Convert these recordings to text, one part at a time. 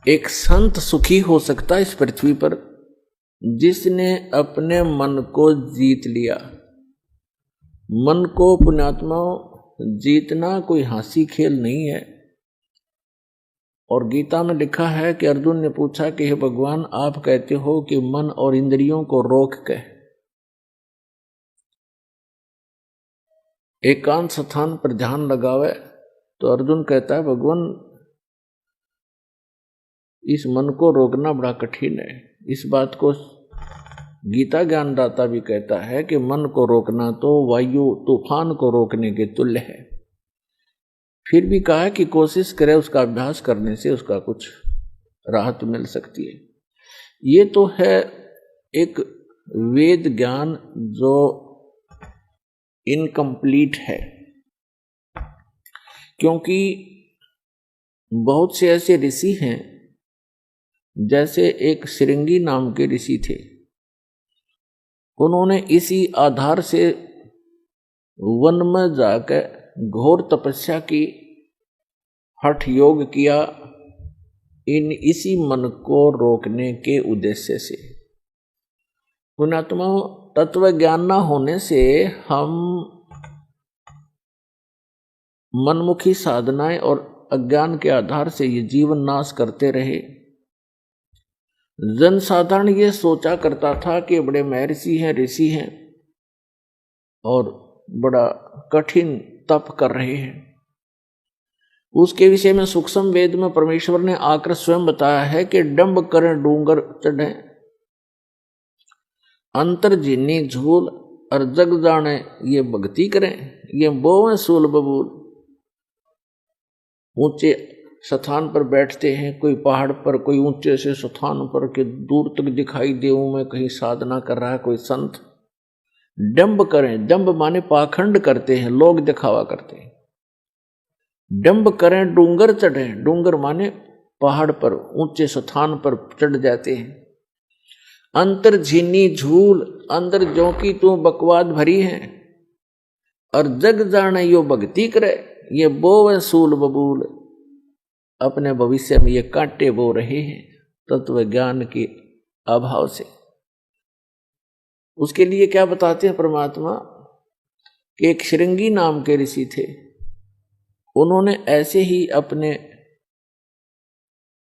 एक संत सुखी हो सकता है इस पृथ्वी पर जिसने अपने मन को जीत लिया। मन को पुण्यात्मा जीतना कोई हंसी खेल नहीं है। और गीता में लिखा है कि अर्जुन ने पूछा कि हे भगवान, आप कहते हो कि मन और इंद्रियों को रोक के एकांत स्थान पर ध्यान लगावे, तो अर्जुन कहता है भगवान इस मन को रोकना बड़ा कठिन है। इस बात को गीता ज्ञानदाता भी कहता है कि मन को रोकना तो वायु तूफान को रोकने के तुल्य है। फिर भी कहा है कि कोशिश करे, उसका अभ्यास करने से उसका कुछ राहत मिल सकती है। ये तो है एक वेद ज्ञान जो इनकम्प्लीट है, क्योंकि बहुत से ऐसे ऋषि हैं, जैसे एक श्रृंगी नाम के ऋषि थे। उन्होंने इसी आधार से वन में जाकर घोर तपस्या की, हठ योग किया, इसी मन को रोकने के उद्देश्य से। पुण्यात्मा, तत्व ज्ञान न होने से हम मनमुखी साधनाएं और अज्ञान के आधार से ये जीवन नाश करते रहे। जनसाधारण ये सोचा करता था कि बड़े महर्षि हैं, ऋषि हैं और बड़ा कठिन तप कर रहे हैं। उसके विषय में सूक्ष्म वेद में परमेश्वर ने आकर स्वयं बताया है कि डंब करें डूंगर चढ़े, अंतर्जीनी झूल और जग जाने ये भक्ति करें, ये बोवें सूल बबूल। ऊंचे स्थान पर बैठते हैं, कोई पहाड़ पर, कोई ऊंचे से स्थान पर के दूर तक दिखाई दे में कहीं साधना कर रहा है कोई संत। डंब करें, डंब माने पाखंड करते हैं, लोग दिखावा करते हैं। डंब करें डूंगर चढ़े, डूंगर माने पहाड़ पर ऊंचे स्थान पर चढ़ जाते हैं। अंतर झीनी झूल, अंदर जो की तू बकवाद भरी है, और जग जाने यो भक्ति करे, ये बोवे सूल बबूल। अपने भविष्य में ये कांटे बो रहे हैं तत्व ज्ञान के अभाव से। उसके लिए क्या बताते हैं परमात्मा कि एक श्रृंगी नाम के ऋषि थे, उन्होंने ऐसे ही अपने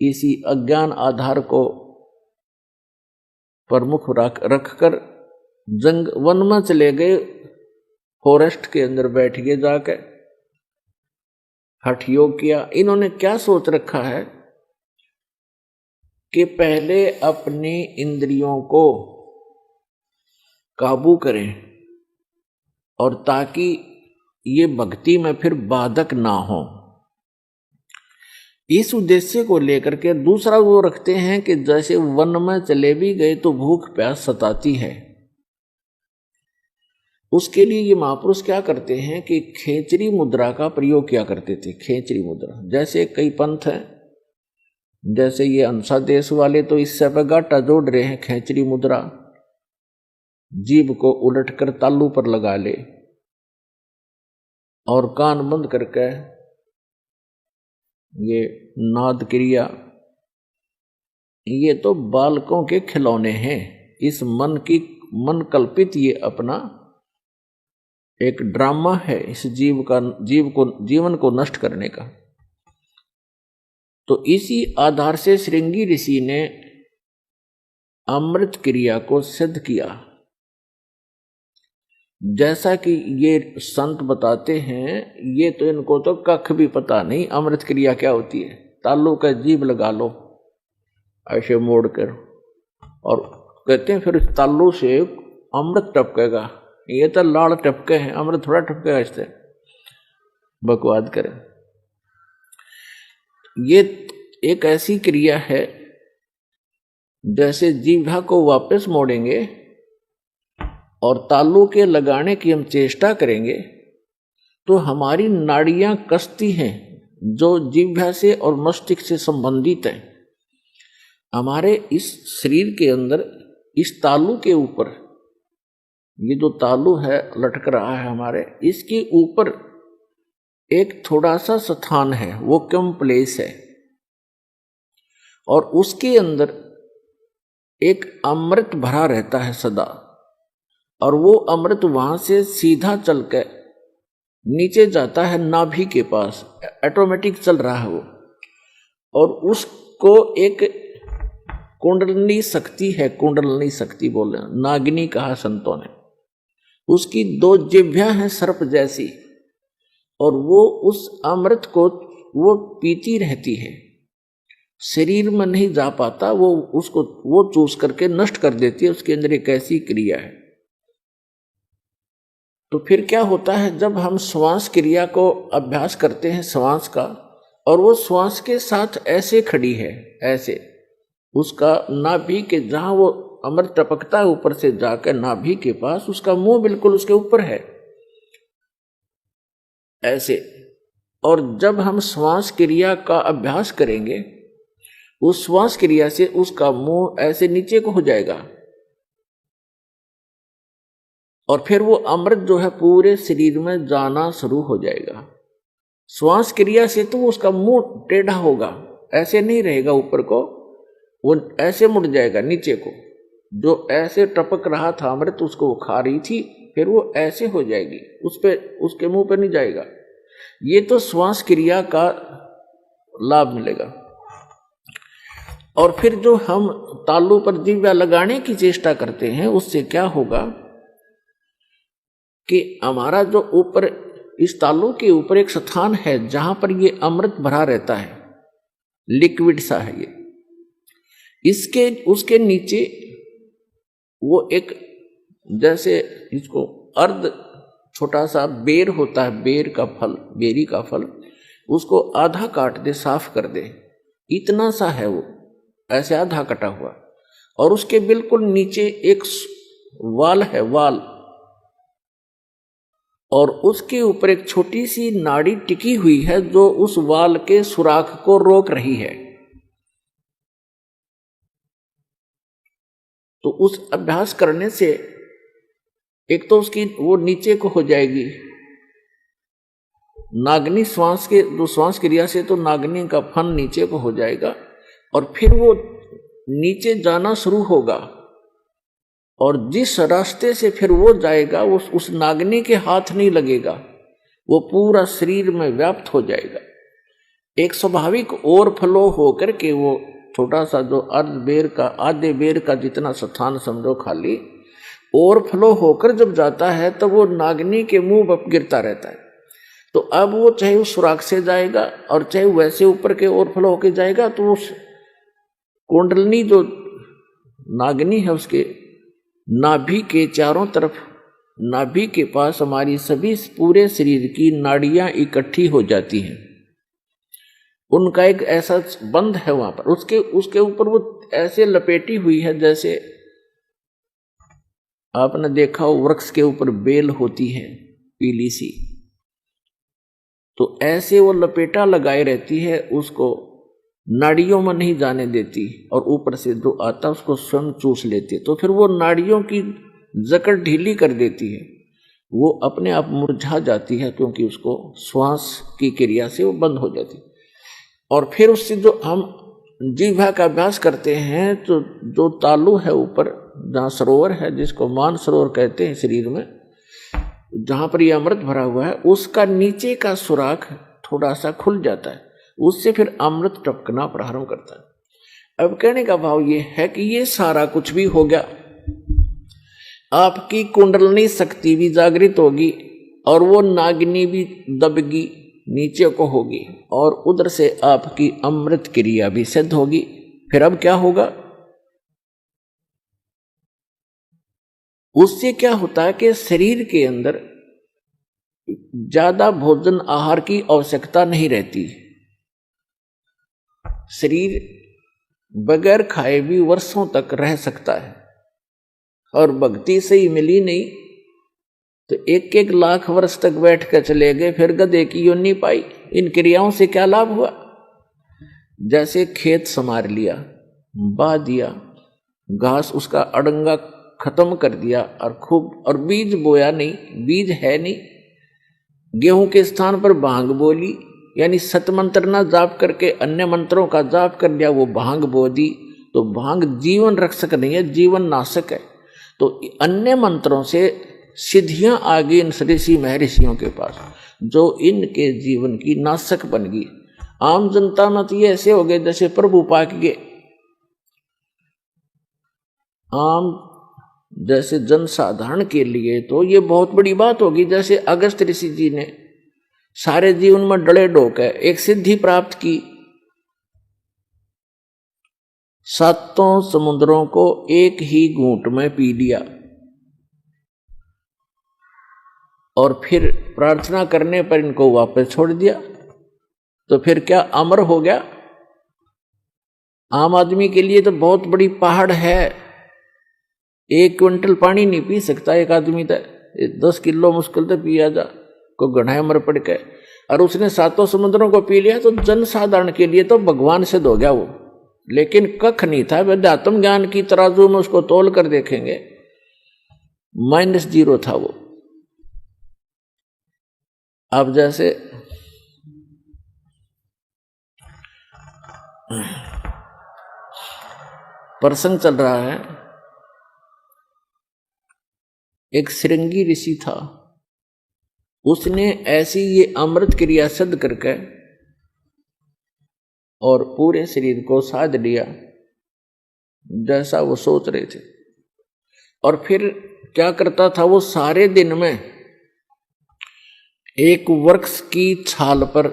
इसी अज्ञान आधार को प्रमुख रखकर जंग वन में चले गए, फॉरेस्ट के अंदर बैठ गए, जाकर हठ योग किया। इन्होंने क्या सोच रखा है कि पहले अपनी इंद्रियों को काबू करें, और ताकि ये भक्ति में फिर बाधक ना हो। इस उद्देश्य को लेकर के दूसरा वो रखते हैं कि जैसे वन में चले भी गए तो भूख प्यास सताती है। उसके लिए ये महापुरुष क्या करते हैं कि खेचरी मुद्रा का प्रयोग किया करते थे। खेचरी मुद्रा, जैसे कई पंथ हैं, जैसे ये अंसा देश वाले तो इससे पे गाटा जोड़ रहे हैं। खेचरी मुद्रा, जीभ को उलटकर तालू पर लगा ले और कान बंद करके ये नाद क्रिया, ये तो बालकों के खिलौने हैं। इस मन कल्पित ये अपना एक ड्रामा है, इस जीवन को नष्ट करने का। तो इसी आधार से श्रृंगी ऋषि ने अमृत क्रिया को सिद्ध किया। जैसा कि ये संत बताते हैं, ये तो इनको तो कख भी पता नहीं अमृत क्रिया क्या होती है। तालू का जीभ लगा लो ऐसे मोड़कर, और कहते हैं फिर तालू से अमृत टपकेगा। ये तो लाड़ टपके हैं, अमृत थोड़ा टपकेगा इससे। बकवाद करें। ये एक ऐसी क्रिया है जैसे जीभा को वापस मोड़ेंगे और तालू के लगाने की हम चेष्टा करेंगे तो हमारी नाड़ियां कसती हैं जो जीभा से और मस्तिष्क से संबंधित है। हमारे इस शरीर के अंदर इस तालू के ऊपर, ये जो तालू है लटक रहा है हमारे, इसके ऊपर एक थोड़ा सा स्थान है, वो कम प्लेस है। और उसके अंदर एक अमृत भरा रहता है सदा, और वो अमृत वहां से सीधा चल के नीचे जाता है नाभि के पास, ऑटोमेटिक चल रहा है वो। और उसको एक कुंडलनी शक्ति है, कुंडलनी शक्ति बोले, नागिनी कहा संतों ने। उसकी 2 जिह्वाएं हैं सर्प जैसी, और वो उस अमृत को वो पीती रहती है, शरीर में नहीं जा पाता, वो उसको वो चूस करके नष्ट कर देती है। उसके अंदर एक ऐसी क्रिया है। तो फिर क्या होता है, जब हम श्वास क्रिया को अभ्यास करते हैं श्वास का, और वो श्वास के साथ ऐसे खड़ी है, ऐसे उसका नाभि के जहां वो अमृत टपकता है ऊपर से जाकर नाभि के पास, उसका मुंह बिल्कुल उसके ऊपर है ऐसे। और जब हम श्वास क्रिया का अभ्यास करेंगे, उस श्वास क्रिया से उसका मुंह ऐसे नीचे को हो जाएगा, और फिर वो अमृत जो है पूरे शरीर में जाना शुरू हो जाएगा। श्वास क्रिया से तो उसका मुंह टेढ़ा होगा, ऐसे नहीं रहेगा ऊपर को, वो ऐसे मुड़ जाएगा नीचे को। जो ऐसे टपक रहा था अमृत, उसको वो खा रही थी, फिर वो ऐसे हो जाएगी, उस पे उसके मुंह पे नहीं जाएगा। ये तो श्वास क्रिया का लाभ मिलेगा। और फिर जो हम तालू पर जिह्वा लगाने की चेष्टा करते हैं, उससे क्या होगा कि हमारा जो ऊपर इस तालू के ऊपर एक स्थान है जहां पर ये अमृत भरा रहता है, लिक्विड सा है ये, इसके उसके नीचे वो एक जैसे इसको अर्ध छोटा सा बेर होता है, बेर का फल, बेरी का फल, उसको आधा काट दे, साफ कर दे, इतना सा है वो, ऐसे आधा कटा हुआ। और उसके बिल्कुल नीचे एक वाल है, वाल, और उसके ऊपर एक छोटी सी नाड़ी टिकी हुई है जो उस वाल के सुराख को रोक रही है। तो उस अभ्यास करने से एक तो उसकी वो नीचे को हो जाएगी नागनी श्वास के, जो श्वास क्रिया से तो नागनी का फन नीचे को हो जाएगा, और फिर वो नीचे जाना शुरू होगा, और जिस रास्ते से फिर वो जाएगा वो उस नागनी के हाथ नहीं लगेगा, वो पूरा शरीर में व्याप्त हो जाएगा। एक स्वाभाविक ओवरफ्लो होकर के वो छोटा सा जो अर्ध बेर का, आधे बेर का जितना स्थान समझो खाली, ओवरफ्लो होकर जब जाता है तो वो नागनी के मुंह पर गिरता रहता है। तो अब वो चाहे उस सुराख से जाएगा और चाहे वैसे ऊपर के ओवरफ्लो होकर जाएगा, तो उस कुंडलनी जो नागनी है उसके नाभि के चारों तरफ, नाभि के पास हमारी सभी पूरे शरीर की नाड़ियां इकट्ठी हो जाती हैं। उनका एक ऐसा बंध है वहां पर, उसके ऊपर वो ऐसे लपेटी हुई है जैसे आपने देखा हो वृक्ष के ऊपर बेल होती है पीली सी, तो ऐसे वो लपेटा लगाए रहती है, उसको नाड़ियों में नहीं जाने देती, और ऊपर से जो आता उसको स्वयं चूस लेती है। तो फिर वो नाड़ियों की जकड़ ढीली कर देती है, वो अपने आप मुरझा जाती है, क्योंकि उसको श्वास की क्रिया से वो बंद हो जाती है। और फिर उससे जो हम जिह्वा का अभ्यास करते हैं, तो जो तालु है ऊपर जहाँ सरोवर है, जिसको मान सरोवर कहते हैं शरीर में, जहाँ पर यह अमृत भरा हुआ है, उसका नीचे का सुराख थोड़ा सा खुल जाता है, उससे फिर अमृत टपकना प्रारंभ करता है। अब कहने का भाव ये है कि ये सारा कुछ भी हो गया, आपकी कुंडलनी शक्ति भी जागृत होगी, और वो नागिनी भी दबगी, नीचे को होगी, और उधर से आपकी अमृत क्रिया भी सिद्ध होगी। फिर अब क्या होगा, उससे क्या होता है कि शरीर के अंदर ज्यादा भोजन आहार की आवश्यकता नहीं रहती। शरीर बगैर खाए भी वर्षों तक रह सकता है, और भक्ति से ही मिली नहीं तो 1-1 लाख वर्ष तक बैठ कर चले गए, फिर गधे की योनि पाई। इन क्रियाओं से क्या लाभ हुआ, जैसे खेत संवार लिया, बा दिया, घास उसका अड़ंगा खत्म कर दिया, और खूब, और बीज बोया नहीं, बीज है नहीं, गेहूं के स्थान पर भांग बोली, यानी सतमंत्र ना जाप करके अन्य मंत्रों का जाप कर लिया, वो भांग बो दी, तो भांग जीवन रक्षक नहीं है, जीवन नाशक है। तो अन्य मंत्रों से सिद्धियां आ गई इन ऋषि महर्षियों के पास, जो इनके जीवन की नाशक बन गई। आम जनता में तो ये ऐसे हो गए जैसे प्रभु पाक के आम जैसे जनसाधारण के लिए तो ये बहुत बड़ी बात होगी। जैसे अगस्त ऋषि जी ने सारे जीवन में डले डोक है एक सिद्धि प्राप्त की, सातों समुद्रों को एक ही घूंट में पी लिया, और फिर प्रार्थना करने पर इनको वापस छोड़ दिया। तो फिर क्या अमर हो गया? आम आदमी के लिए तो बहुत बड़ी पहाड़ है, 1 क्विंटल पानी नहीं पी सकता एक आदमी, तो 10 किलो मुश्किल से पिया जा को गढ़ाए मर पड़ के, और उसने सातों समुद्रों को पी लिया। तो जनसाधारण के लिए तो भगवान सिद्ध हो गया वो, लेकिन कख नहीं था। अध्यात्म ज्ञान की तराजू में उसको तोल कर देखेंगे -0 था वो। अब जैसे प्रसंग चल रहा है, एक श्रृंगी ऋषि था, उसने ऐसी ये अमृत क्रिया सिद्ध करके और पूरे शरीर को साध लिया जैसा वो सोच रहे थे। और फिर क्या करता था वो, सारे दिन में एक वृक्ष की छाल पर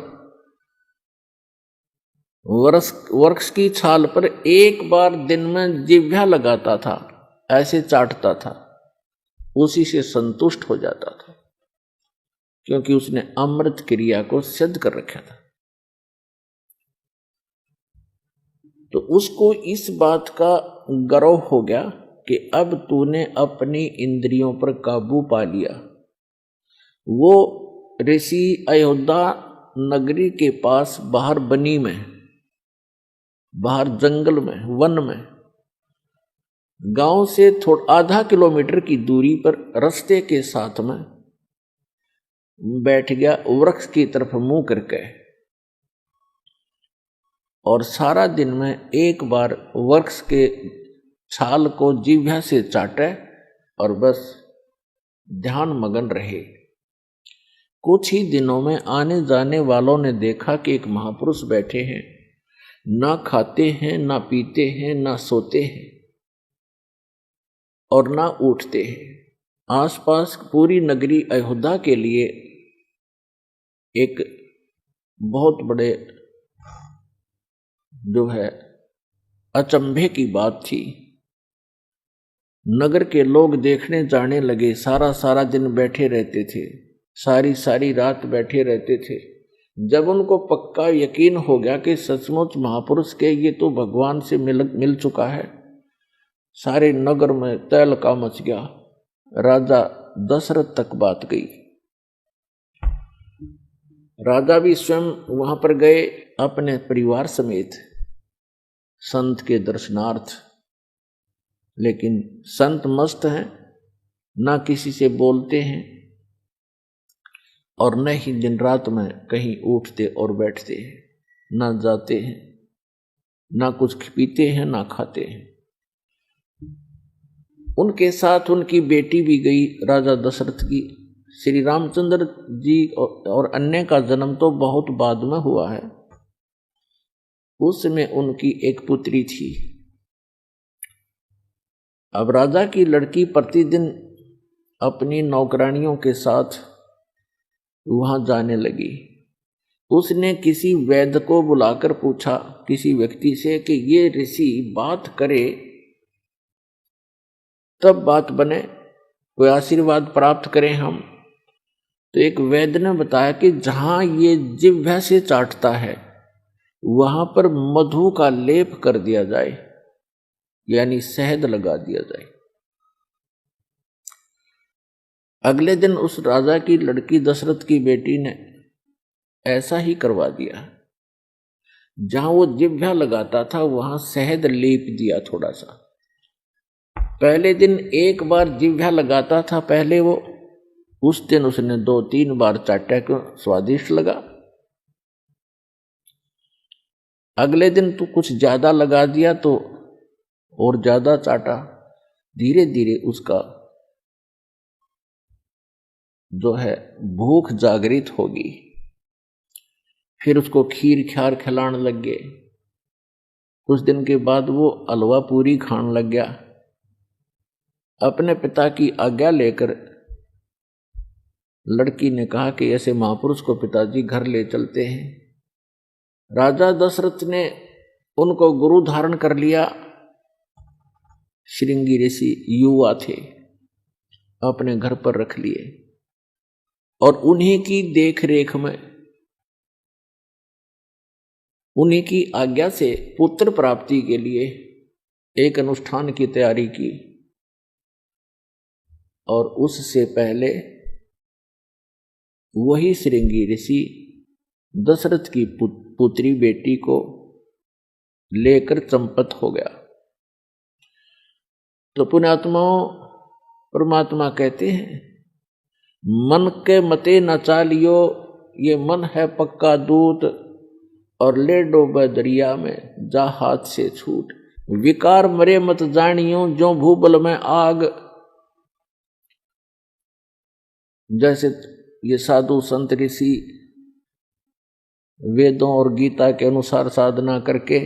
वृक्ष की छाल पर एक बार दिन में जिह्वा लगाता था, ऐसे चाटता था, उसी से संतुष्ट हो जाता था, क्योंकि उसने अमृत क्रिया को सिद्ध कर रखा था। तो उसको इस बात का गर्व हो गया कि अब तूने अपनी इंद्रियों पर काबू पा लिया। वो ऋषि अयोध्या नगरी के पास बाहर बनी में, बाहर जंगल में, वन में, गांव से आधा किलोमीटर की दूरी पर रास्ते के साथ में बैठ गया वृक्ष की तरफ मुंह करके, और सारा दिन में एक बार वृक्ष के छाल को जिह्वा से चाटे और बस ध्यान मगन रहे। कुछ ही दिनों में आने जाने वालों ने देखा कि एक महापुरुष बैठे हैं, ना खाते हैं, ना पीते हैं, ना सोते हैं और ना उठते हैं। आसपास पूरी नगरी अयोध्या के लिए एक बहुत बड़े जो है अचंभे की बात थी। नगर के लोग देखने जाने लगे, सारा दिन बैठे रहते थे, सारी रात बैठे रहते थे। जब उनको पक्का यकीन हो गया कि सचमुच महापुरुष के ये तो भगवान से मिल चुका है, सारे नगर में तहलका मच गया। राजा दशरथ तक बात गई। राजा भी स्वयं वहां पर गए अपने परिवार समेत संत के दर्शनार्थ, लेकिन संत मस्त हैं, ना किसी से बोलते हैं और न ही दिन रात में कहीं उठते और बैठते हैं, ना जाते हैं, ना कुछ पीते हैं, ना खाते हैं। उनके साथ उनकी बेटी भी गई राजा दशरथ की। श्री रामचंद्र जी और अन्य का जन्म तो बहुत बाद में हुआ है, उसमें उनकी एक पुत्री थी। अब राजा की लड़की प्रतिदिन अपनी नौकरानियों के साथ वहां जाने लगी। उसने किसी वैद्य को बुलाकर पूछा किसी व्यक्ति से कि ये ऋषि बात करे तब बात बने, कोई आशीर्वाद प्राप्त करें हम। तो एक वैद्य ने बताया कि जहां ये जिह्वा से चाटता है वहां पर मधु का लेप कर दिया जाए, यानी शहद लगा दिया जाए। अगले दिन उस राजा की लड़की दशरथ की बेटी ने ऐसा ही करवा दिया। जहां वो जिह्वा लगाता था वहां शहद लेप दिया थोड़ा सा। पहले दिन एक बार जिह्वा लगाता था, पहले वो, उस दिन उसने 2-3 बार चाटा, क्यों स्वादिष्ट लगा। अगले दिन तो कुछ ज्यादा लगा दिया तो और ज्यादा चाटा। धीरे धीरे उसका जो है भूख जागृत होगी। फिर उसको खीर ख्यार खिलाने लग गए। कुछ दिन के बाद वो हलवा पूरी खाने लग गया। अपने पिता की आज्ञा लेकर लड़की ने कहा कि ऐसे महापुरुष को पिताजी घर ले चलते हैं। राजा दशरथ ने उनको गुरु धारण कर लिया। श्रृंगी ऋषि युवा थे, अपने घर पर रख लिए और उन्हीं की देख रेख में, उन्हीं की आज्ञा से पुत्र प्राप्ति के लिए एक अनुष्ठान की तैयारी की। और उससे पहले वही श्रृंगी ऋषि दशरथ की पुत्री बेटी को लेकर चंपत हो गया। तो पुण्यात्माओं, परमात्मा कहते हैं मन के मते न चालियो, ये मन है पक्का दूत, और ले डोबे दरिया में जा हाथ से छूट। विकार मरे मत जानियो, जो भूबल में आग। जैसे ये साधु संत ऋषि वेदों और गीता के अनुसार साधना करके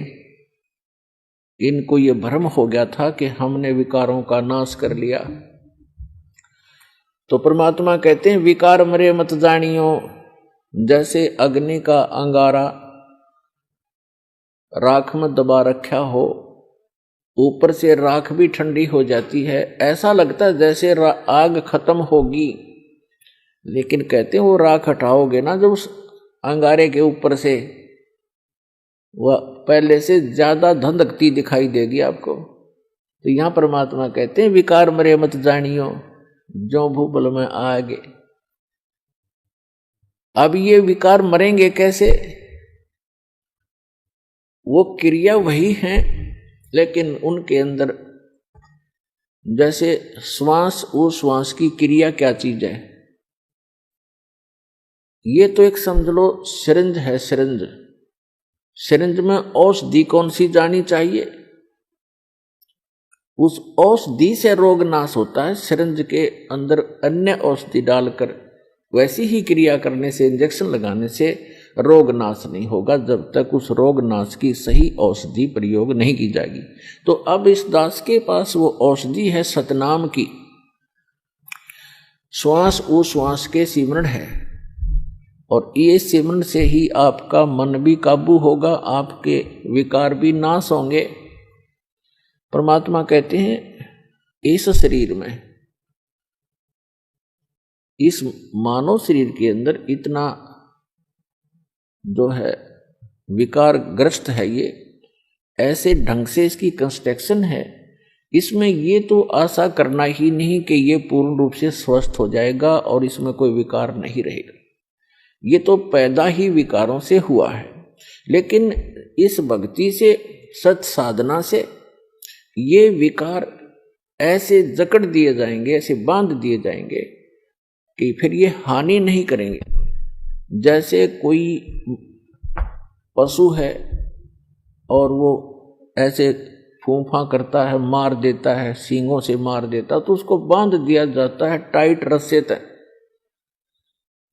इनको ये भ्रम हो गया था कि हमने विकारों का नाश कर लिया। तो परमात्मा कहते हैं विकार मरे मत जानियो। जैसे अग्नि का अंगारा राख में दबा रखा हो, ऊपर से राख भी ठंडी हो जाती है, ऐसा लगता है जैसे आग खत्म होगी, लेकिन कहते हैं वो राख हटाओगे ना जब उस अंगारे के ऊपर से, वह पहले से ज्यादा धधकती दिखाई देगी आपको। तो यहां परमात्मा कहते हैं विकार मरे मत जानियो, जो भूबल में आगे। अब ये विकार मरेंगे कैसे? वो क्रिया वही है, लेकिन उनके अंदर जैसे श्वास उश्वास की क्रिया क्या चीज है, ये तो एक समझ लो सिरिंज है। सिरिंज में औषधि कौन सी जानी चाहिए, उस औषधि से रोग नाश होता है। सिरिंज के अंदर अन्य औषधि डालकर वैसी ही क्रिया करने से, इंजेक्शन लगाने से रोग नाश नहीं होगा जब तक उस रोग नाश की सही औषधि प्रयोग नहीं की जाएगी। तो अब इस दास के पास वो औषधि है सतनाम की, श्वास उश्वास के सिमरण है, और ये सिमरण से ही आपका मन भी काबू होगा, आपके विकार भी नाश होंगे। परमात्मा कहते हैं इस शरीर में, इस मानव शरीर के अंदर इतना जो है विकार ग्रस्त है, ये ऐसे ढंग से इसकी कंस्ट्रक्शन है, इसमें ये तो आशा करना ही नहीं कि ये पूर्ण रूप से स्वस्थ हो जाएगा और इसमें कोई विकार नहीं रहेगा। ये तो पैदा ही विकारों से हुआ है। लेकिन इस भक्ति से, सत साधना से ये विकार ऐसे जकड़ दिए जाएंगे, ऐसे बांध दिए जाएंगे कि फिर ये हानि नहीं करेंगे। जैसे कोई पशु है और वो ऐसे फूंफा करता है, मार देता है, सींगों से मार देता, तो उसको बांध दिया जाता है टाइट रस्से तक।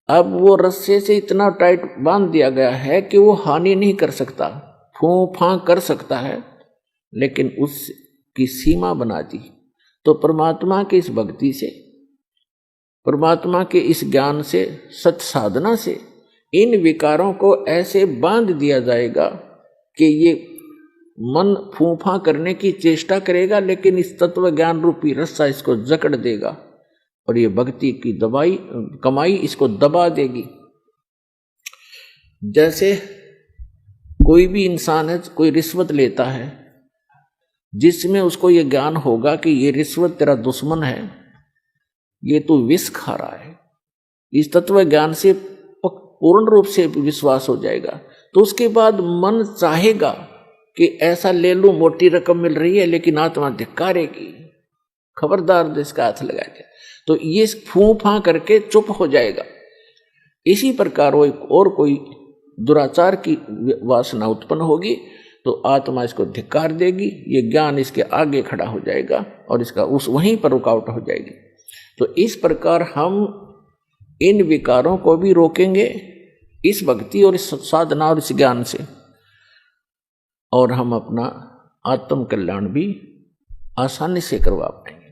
अब वो रस्से से इतना टाइट बांध दिया गया है कि वो हानि नहीं कर सकता, फूंफा कर सकता है, लेकिन उसकी सीमा बना दी। तो परमात्मा की इस भक्ति से, परमात्मा के इस ज्ञान से, सत साधना से इन विकारों को ऐसे बांध दिया जाएगा कि ये मन फूंफा करने की चेष्टा करेगा, लेकिन इस तत्व ज्ञान रूपी रस्सा इसको जकड़ देगा और ये भक्ति की दवाई कमाई इसको दबा देगी। जैसे कोई भी इंसान है, कोई रिश्वत लेता है, जिसमें उसको ये ज्ञान होगा कि ये रिश्वत तेरा दुश्मन है, ये तो विष खा रहा है, इस तत्व ज्ञान से पूर्ण रूप से विश्वास हो जाएगा, तो उसके बाद मन चाहेगा कि ऐसा ले लूं, मोटी रकम मिल रही है, लेकिन आत्मा धिक्कारेगी, खबरदार इसका हाथ लगा दिया, तो ये फूं फां करके चुप हो जाएगा। इसी प्रकार वो एक और कोई दुराचार की वासना उत्पन्न होगी तो आत्मा इसको धिक्कार देगी, ये ज्ञान इसके आगे खड़ा हो जाएगा और इसका उस वहीं पर रुकावट हो जाएगी। तो इस प्रकार हम इन विकारों को भी रोकेंगे इस भक्ति और इस साधना और इस ज्ञान से, और हम अपना आत्म कल्याण भी आसानी से करवा पाएंगे।